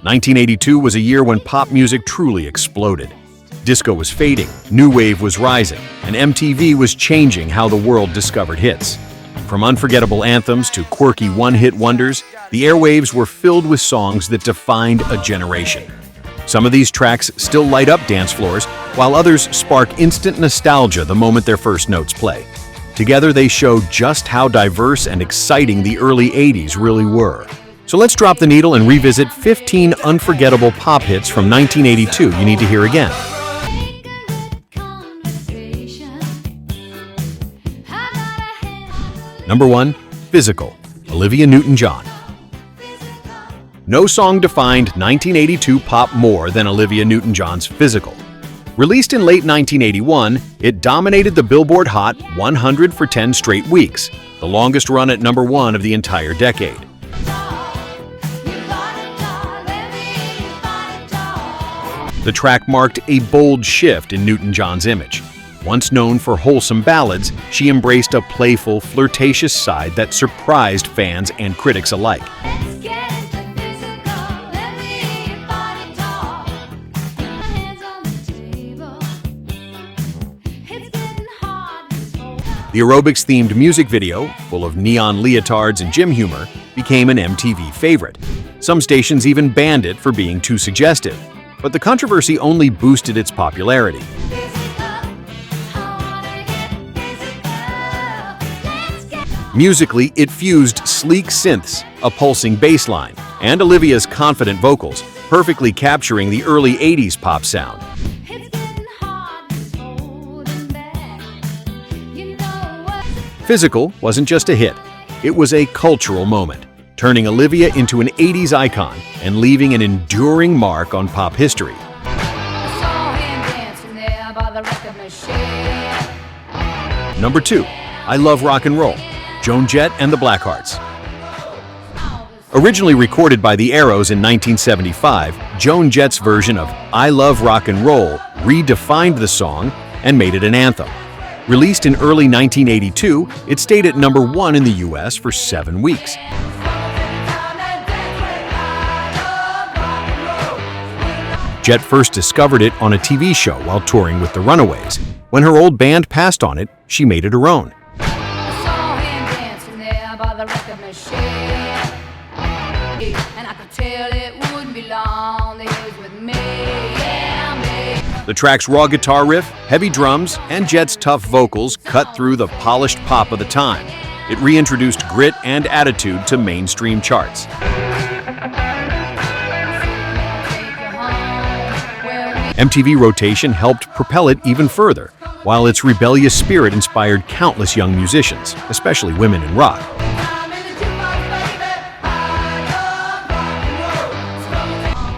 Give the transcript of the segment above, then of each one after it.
1982 was a year when pop music truly exploded. Disco was fading, new wave was rising, and MTV was changing how the world discovered hits. From unforgettable anthems to quirky one-hit wonders, the airwaves were filled with songs that defined a generation. Some of these tracks still light up dance floors, while others spark instant nostalgia the moment their first notes play. Together, they show just how diverse and exciting the early 80s really were. So let's drop the needle and revisit 15 unforgettable pop hits from 1982 you need to hear again. Number 1. Physical, Olivia Newton-John. No song defined 1982 pop more than Olivia Newton-John's Physical. Released in late 1981, it dominated the Billboard Hot 100 for 10 straight weeks, the longest run at number 1 of the entire decade. The track marked a bold shift in Newton-John's image. Once known for wholesome ballads, she embraced a playful, flirtatious side that surprised fans and critics alike. The aerobics-themed music video, full of neon leotards and gym humor, became an MTV favorite. Some stations even banned it for being too suggestive, but the controversy only boosted its popularity. Musically, it fused sleek synths, a pulsing bass line, and Olivia's confident vocals, perfectly capturing the early 80s pop sound. Physical wasn't just a hit, it was a cultural moment, turning Olivia into an 80s icon and leaving an enduring mark on pop history. Number 2. I Love Rock and Roll, Joan, Jett and the Blackhearts. Originally recorded by the Arrows in 1975, Joan Jett's version of I Love Rock and Roll redefined the song and made it an anthem. Released in early 1982, it stayed at number 1 in the US for 7 weeks. Jett first discovered it on a TV show while touring with the Runaways. When her old band passed on it, she made it her own. The track's raw guitar riff, heavy drums, and Jett's tough vocals cut through the polished pop of the time. It reintroduced grit and attitude to mainstream charts. MTV rotation helped propel it even further, while its rebellious spirit inspired countless young musicians, especially women in rock.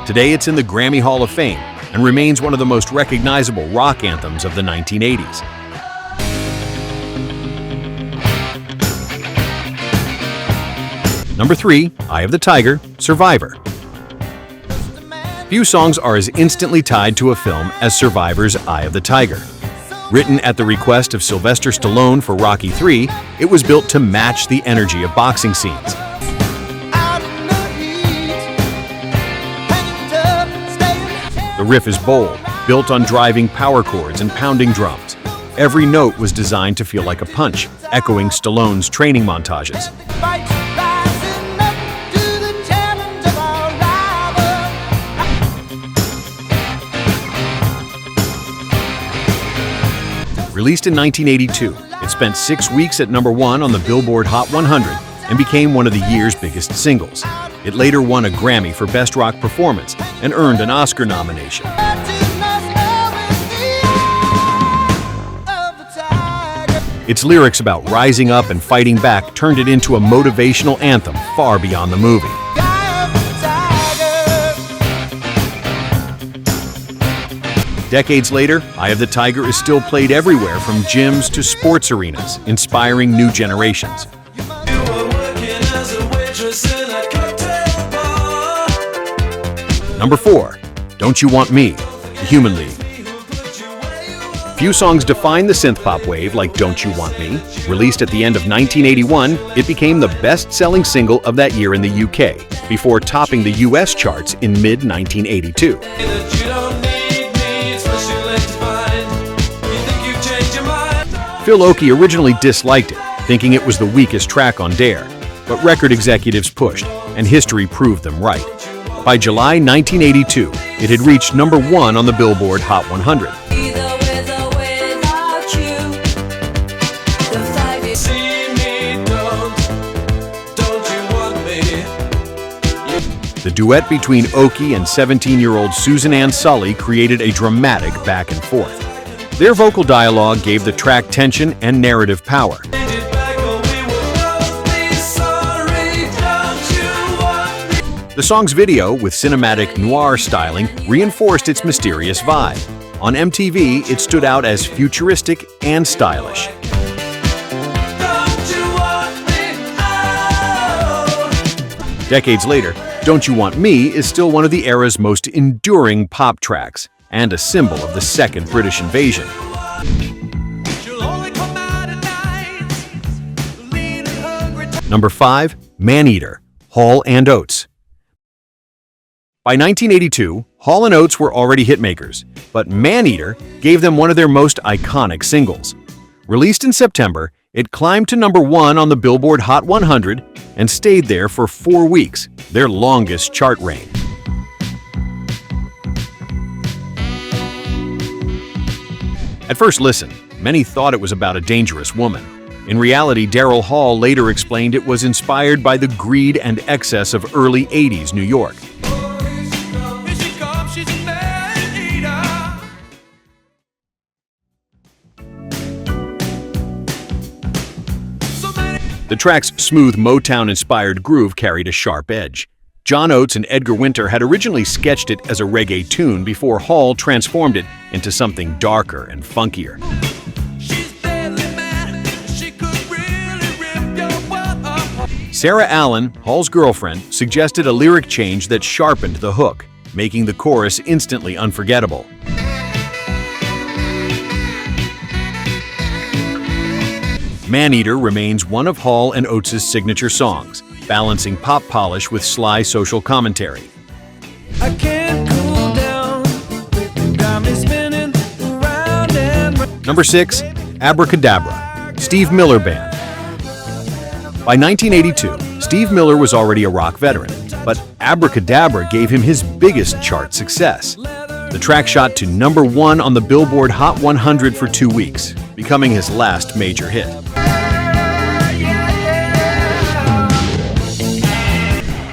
Today it's in the Grammy Hall of Fame and remains one of the most recognizable rock anthems of the 1980s. Number 3, Eye of the Tiger, Survivor. Few songs are as instantly tied to a film as Survivor's Eye of the Tiger. Written at the request of Sylvester Stallone for Rocky III, it was built to match the energy of boxing scenes. The riff is bold, built on driving power chords and pounding drums. Every note was designed to feel like a punch, echoing Stallone's training montages. Released in 1982, it spent 6 weeks at number 1 on the Billboard Hot 100 and became one of the year's biggest singles. It later won a Grammy for Best Rock Performance and earned an Oscar nomination. Its lyrics about rising up and fighting back turned it into a motivational anthem far beyond the movie. Decades later, Eye of the Tiger is still played everywhere from gyms to sports arenas, inspiring new generations. Number 4, Don't You Want Me, The Human League. Few songs define the synth-pop wave like Don't You Want Me. Released at the end of 1981, it became the best-selling single of that year in the UK, before topping the US charts in mid-1982. Phil Oakey originally disliked it, thinking it was the weakest track on Dare, but record executives pushed, and history proved them right. By July 1982, it had reached #1 on the Billboard Hot 100. The duet between Oakey and 17-year-old Susan Ann Sully created a dramatic back and forth. Their vocal dialogue gave the track tension and narrative power. The song's video, with cinematic noir styling, reinforced its mysterious vibe. On MTV, it stood out as futuristic and stylish. Decades later, Don't You Want Me is still one of the era's most enduring pop tracks, and a symbol of the Second British Invasion. Number 5, Maneater, Hall and Oates. By 1982, Hall & Oates were already hitmakers, but Maneater gave them one of their most iconic singles. Released in September, it climbed to #1 on the Billboard Hot 100 and stayed there for 4 weeks, their longest chart reign. At first listen, many thought it was about a dangerous woman. In reality, Daryl Hall later explained it was inspired by the greed and excess of early 80s New York. The track's smooth Motown-inspired groove carried a sharp edge. John Oates and Edgar Winter had originally sketched it as a reggae tune before Hall transformed it into something darker and funkier. Sarah Allen, Hall's girlfriend, suggested a lyric change that sharpened the hook, making the chorus instantly unforgettable. Maneater remains one of Hall and Oates' signature songs, balancing pop polish with sly social commentary. I can't cool down, got me spinning around and... Number 6, Abracadabra, Steve Miller Band. By 1982, Steve Miller was already a rock veteran, but Abracadabra gave him his biggest chart success. The track shot to #1 on the Billboard Hot 100 for 2 weeks, becoming his last major hit.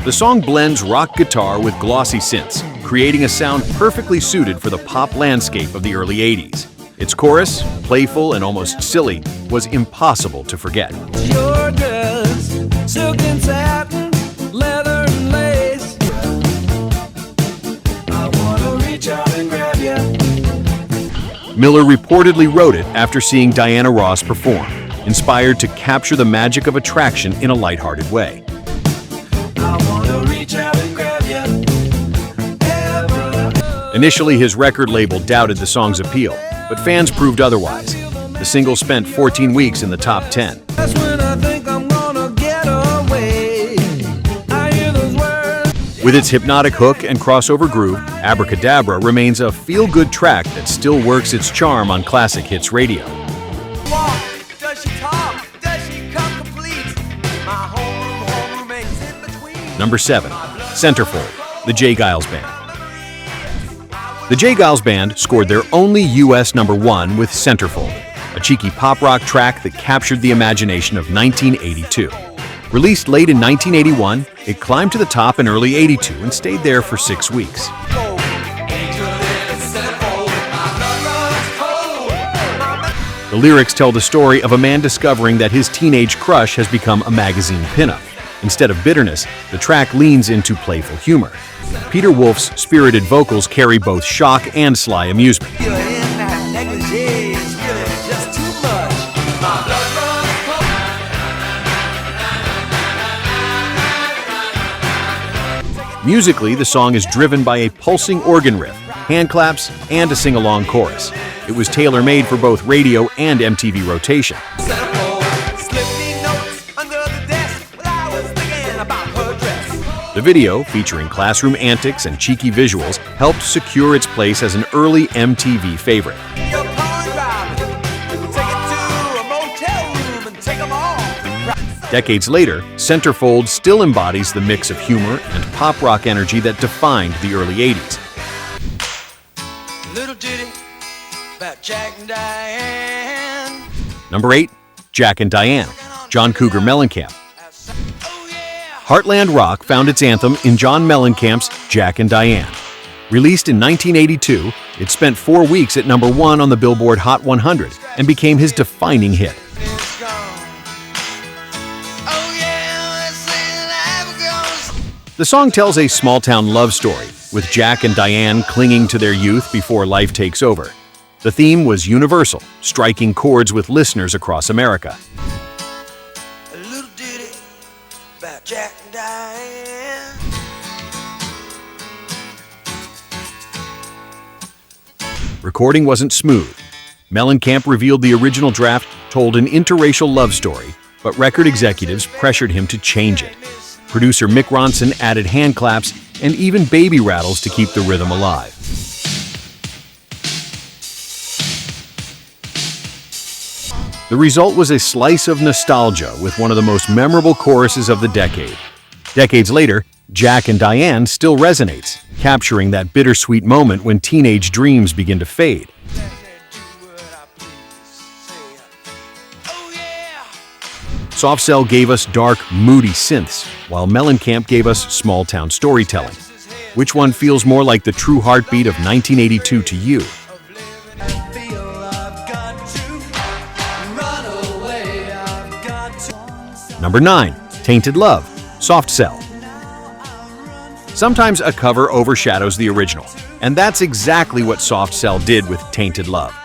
The song blends rock guitar with glossy synths, creating a sound perfectly suited for the pop landscape of the early 80s. Its chorus, playful and almost silly, was impossible to forget. Your dress, silk and satin, leather and lace. I wanna reach out and grab you. Miller reportedly wrote it after seeing Diana Ross perform, inspired to capture the magic of attraction in a lighthearted way. Initially, his record label doubted the song's appeal, but fans proved otherwise. The single spent 14 weeks in the top 10. With its hypnotic hook and crossover groove, Abracadabra remains a feel-good track that still works its charm on classic hits radio. Number 7, Centerfold, the Geils Band. The Geils Band scored their only US #1 with Centerfold, a cheeky pop-rock track that captured the imagination of 1982. Released late in 1981, it climbed to the top in early '82 and stayed there for 6 weeks. The lyrics tell the story of a man discovering that his teenage crush has become a magazine pinup. Instead of bitterness, the track leans into playful humor. Peter Wolf's spirited vocals carry both shock and sly amusement. Musically, the song is driven by a pulsing organ riff, hand claps, and a sing-along chorus. It was tailor-made for both radio and MTV rotation. The video, featuring classroom antics and cheeky visuals, helped secure its place as an early MTV favorite. Decades later, Centerfold still embodies the mix of humor and pop rock energy that defined the early 80s. Little ditty about Jack and Diane. Number 8, Jack and Diane, John Cougar Mellencamp. Heartland rock found its anthem in John Mellencamp's Jack and Diane. Released in 1982, it spent 4 weeks at number 1 on the Billboard Hot 100 and became his defining hit. The song tells a small-town love story, with Jack and Diane clinging to their youth before life takes over. The theme was universal, striking chords with listeners across America. A little ditty about Jack and Diane. Recording wasn't smooth. Mellencamp revealed the original draft told an interracial love story, but record executives pressured him to change it. Producer Mick Ronson added hand claps and even baby rattles to keep the rhythm alive. The result was a slice of nostalgia with one of the most memorable choruses of the decade. Decades later, Jack and Diane still resonates, capturing that bittersweet moment when teenage dreams begin to fade. Soft Cell gave us dark, moody synths, while Mellencamp gave us small-town storytelling. Which one feels more like the true heartbeat of 1982 to you? Number 9, Tainted Love, Soft Cell. Sometimes a cover overshadows the original, and that's exactly what Soft Cell did with Tainted Love.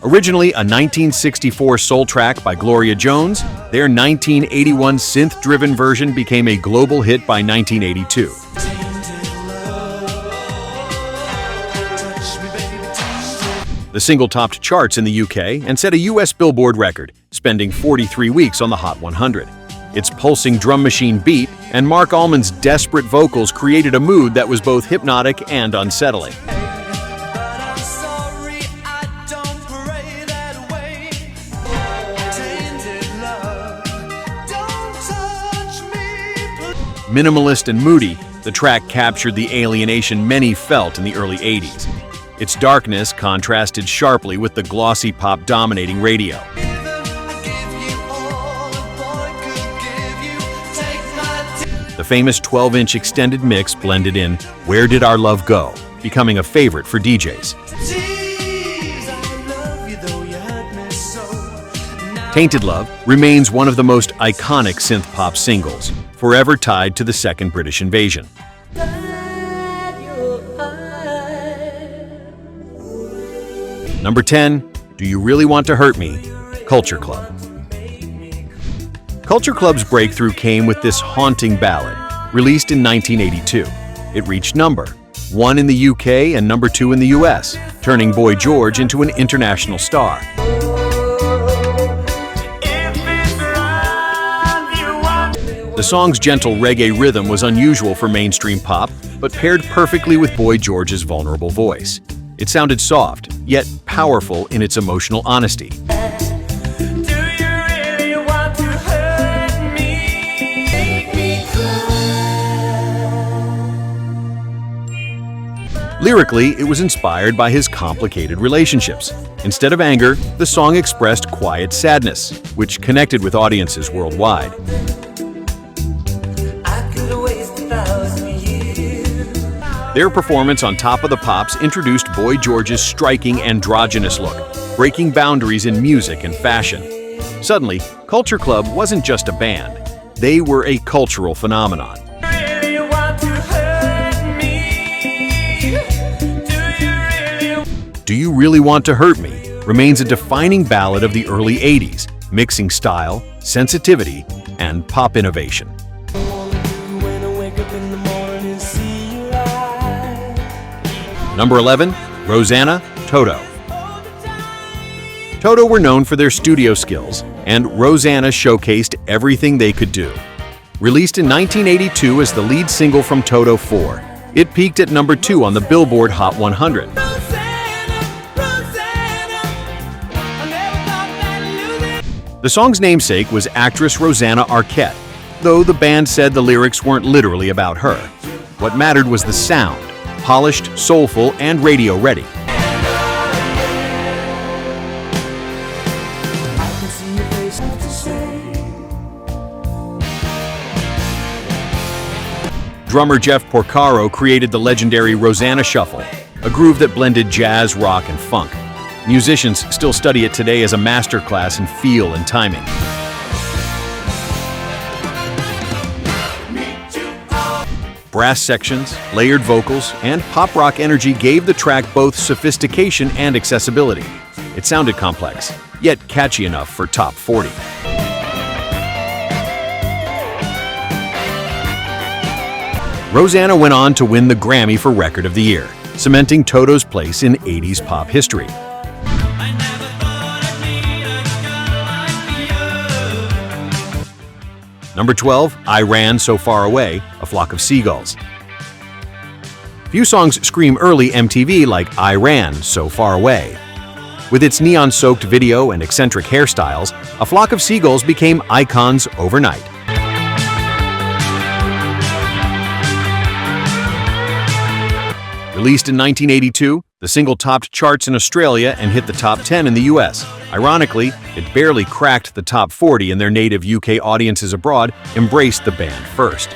Originally a 1964 soul track by Gloria Jones, their 1981 synth-driven version became a global hit by 1982. The single topped charts in the UK and set a US Billboard record, spending 43 weeks on the Hot 100. Its pulsing drum machine beat and Mark Allman's desperate vocals created a mood that was both hypnotic and unsettling. Minimalist and moody, the track captured the alienation many felt in the early 80s. Its darkness contrasted sharply with the glossy pop dominating radio. The famous 12-inch extended mix blended in Where Did Our Love Go?, becoming a favorite for DJs. Tainted Love remains one of the most iconic synth-pop singles, forever tied to the Second British Invasion. Number 10, Do You Really Want to Hurt Me? Culture Club. Culture Club's breakthrough came with this haunting ballad, released in 1982. It reached number 1 in the UK and number 2 in the US, turning Boy George into an international star. The song's gentle reggae rhythm was unusual for mainstream pop, but paired perfectly with Boy George's vulnerable voice. It sounded soft, yet powerful in its emotional honesty. Lyrically, it was inspired by his complicated relationships. Instead of anger, the song expressed quiet sadness, which connected with audiences worldwide. Their performance on Top of the Pops introduced Boy George's striking androgynous look, breaking boundaries in music and fashion. Suddenly, Culture Club wasn't just a band. They were a cultural phenomenon. Do You Really Want to Hurt Me? Remains a defining ballad of the early 80s, mixing style, sensitivity, and pop innovation. Number 11, Rosanna, Toto. Toto were known for their studio skills, and Rosanna showcased everything they could do. Released in 1982 as the lead single from Toto 4, it peaked at number 2 on the Billboard Hot 100. The song's namesake was actress Rosanna Arquette, though the band said the lyrics weren't literally about her. What mattered was the sound, polished, soulful, and radio-ready. Drummer Jeff Porcaro created the legendary Rosanna Shuffle, a groove that blended jazz, rock, and funk. Musicians still study it today as a masterclass in feel and timing. Brass sections, layered vocals, and pop rock energy gave the track both sophistication and accessibility. It sounded complex, yet catchy enough for top 40. Rosanna went on to win the Grammy for Record of the Year, cementing Toto's place in 80s pop history. Number 12, I Ran So Far Away, A Flock of Seagulls. Few songs scream early MTV like I Ran So Far Away. With its neon-soaked video and eccentric hairstyles, A Flock of Seagulls became icons overnight. Released in 1982, the single topped charts in Australia and hit the top 10 in the US. Ironically, it barely cracked the top 40, and their native UK audiences abroad embraced the band first.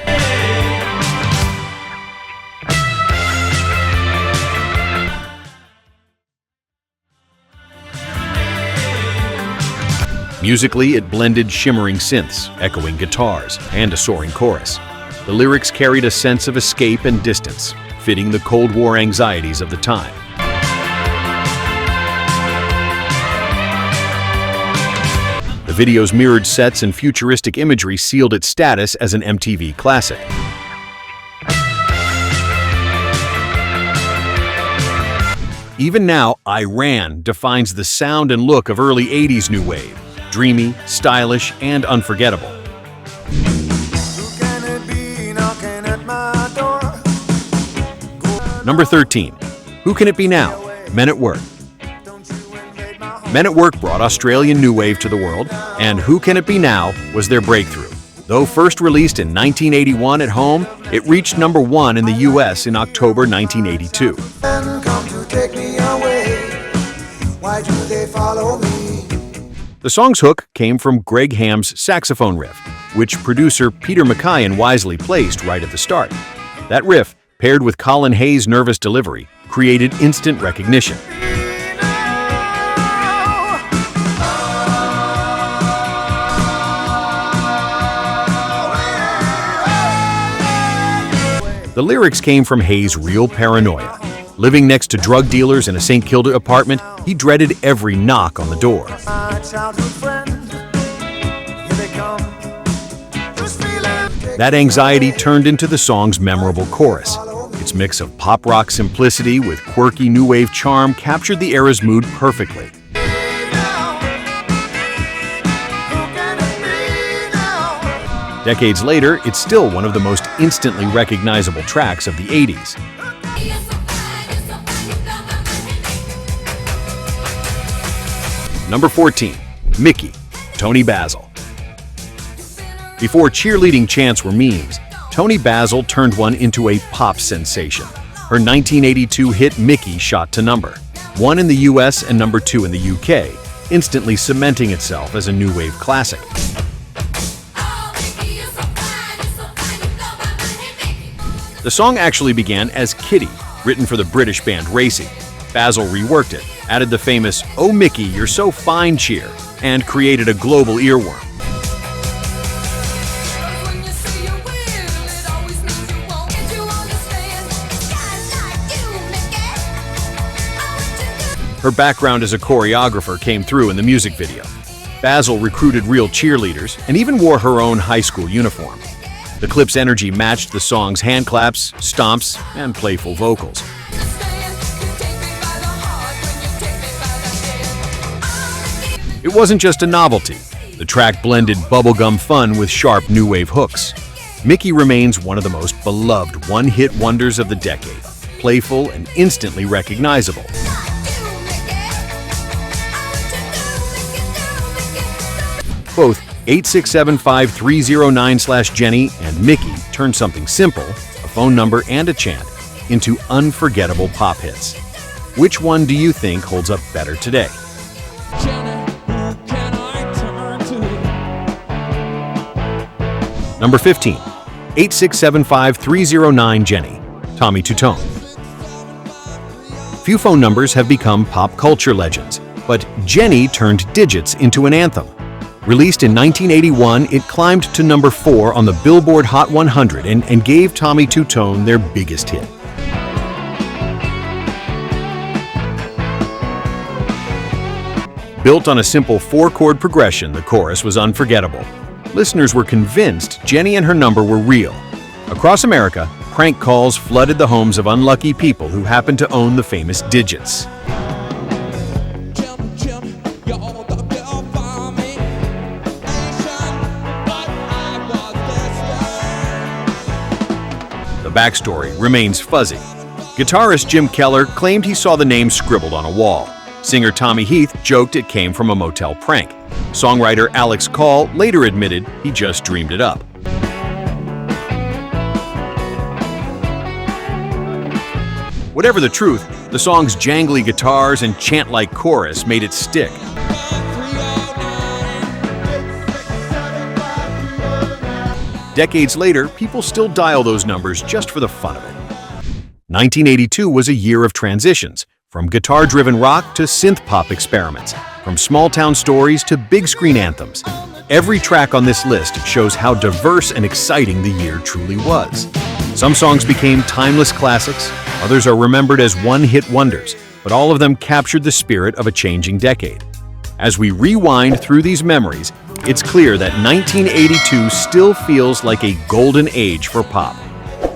Musically, it blended shimmering synths, echoing guitars, and a soaring chorus. The lyrics carried a sense of escape and distance, fitting the Cold War anxieties of the time. The video's mirrored sets and futuristic imagery sealed its status as an MTV classic. Even now, I Ran defines the sound and look of early 80s new wave, dreamy, stylish, and unforgettable. Number 13, Who Can It Be Now? Men at Work. Men at Work brought Australian new wave to the world, and Who Can It Be Now was their breakthrough. Though first released in 1981 at home, it reached number 1 in the US in October 1982. The song's hook came from Greg Ham's saxophone riff, which producer Peter McKayan wisely placed right at the start. That riff, paired with Colin Hayes' nervous delivery, created instant recognition. The lyrics came from Hayes' real paranoia. Living next to drug dealers in a St. Kilda apartment, he dreaded every knock on the door. That anxiety turned into the song's memorable chorus. Its mix of pop rock simplicity with quirky new wave charm captured the era's mood perfectly. Decades later, it's still one of the most instantly recognizable tracks of the 80s. Number 14, Mickey, Toni Basil. Before cheerleading chants were memes, Toni Basil turned one into a pop sensation. Her 1982 hit Mickey shot to number 1 in the US and number 2 in the UK, instantly cementing itself as a new wave classic. The song actually began as Kitty, written for the British band Racing. Basil reworked it, added the famous "Oh Mickey, you're so fine" cheer, and created a global earworm. Her background as a choreographer came through in the music video. Basil recruited real cheerleaders and even wore her own high school uniform. The clip's energy matched the song's hand claps, stomps, and playful vocals. It wasn't just a novelty. The track blended bubblegum fun with sharp new wave hooks. Mickey remains one of the most beloved one-hit wonders of the decade, playful and instantly recognizable. Both 8675309/Jenny and Mickey turned something simple, a phone number and a chant, into unforgettable pop hits. Which one do you think holds up better today? Number 15, 8675309/Jenny, Tommy Tutone. Few phone numbers have become pop culture legends, but Jenny turned digits into an anthem. Released in 1981, it climbed to number 4 on the Billboard Hot 100 and gave Tommy Tutone their biggest hit. Built on a simple 4-chord progression, the chorus was unforgettable. Listeners were convinced Jenny and her number were real. Across America, prank calls flooded the homes of unlucky people who happened to own the famous digits. The backstory remains fuzzy. Guitarist Jim Keller claimed he saw the name scribbled on a wall. Singer Tommy Heath joked it came from a motel prank. Songwriter Alex Call later admitted he just dreamed it up. Whatever the truth, the song's jangly guitars and chant-like chorus made it stick. Decades later, people still dial those numbers just for the fun of it. 1982 was a year of transitions, from guitar-driven rock to synth-pop experiments, from small-town stories to big-screen anthems. Every track on this list shows how diverse and exciting the year truly was. Some songs became timeless classics, others are remembered as one-hit wonders, but all of them captured the spirit of a changing decade. As we rewind through these memories, it's clear that 1982 still feels like a golden age for pop.